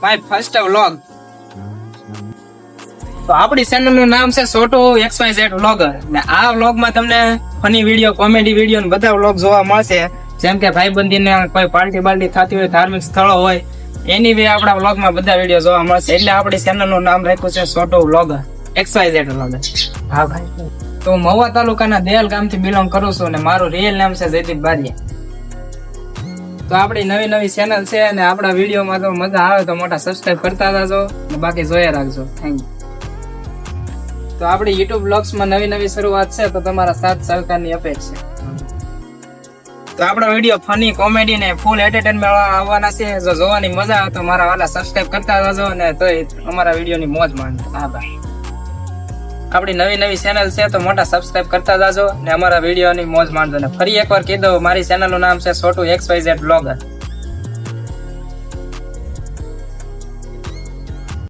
My first vlog. તો આપણી channel નું નામ છે છોટુ XYZ વ્લોગર ને આ વ્લોગ માં તમને ફની વિડીયો, કોમેડી વિડીયો ને બધા વ્લોગ જોવા મળશે. જેમ કે ભાઈબંધી ને કોઈ પાર્ટી બાલ્ટી થતી હોય, ધાર્મિક સ્થળો હોય, એની વે આપણા વ્લોગ માં બધા વિડીયો જોવા મળશે. એટલે આપણી ચેનલ નું નામ રાખ્યું છે છોટુ વ્લોગર, XYZ વ્લોગર. હા ભાઈ, તો હું મહુવા તાલુકાના દેલ ગામથી બિલોંગ કરું છું અને મારું રિયલ નામ છે જયદીપ બારિયા. તો આપણી નવી નવી ચેનલ છે અને આપણા વિડીયોમાં તો મજા આવે તો મોટા સબસ્ક્રાઇબ કરતા જાજો અને બાકી જોયા રાખજો. Thank you. તો આપણી યુટ્યુબ બ્લોગ્સમાં નવી નવી શરૂઆત છે તો તમારા સાથ સહકારની અપેક્ષા. તો આપણો વિડીયો ફની, કોમેડી ને ફૂલ એન્ટરટેનમેન્ટ આવવાના છે. જો જોવાની મજા આવે તો મારા વાલા સબસ્ક્રાઇબ કરતા જાજો અને તોય અમારા વિડીયોની મોજ માણજો. આભાર. આપણી નવી નવી ચેનલ છે તો મોટા સબસ્ક્રાઇબ કરતા જાજો ને અમારા વિડીયોની મોજ માણજો. ને ફરી એકવાર કહી દઉં, મારી ચેનલનું નામ છે છોટુ XYZ વ્લોગર.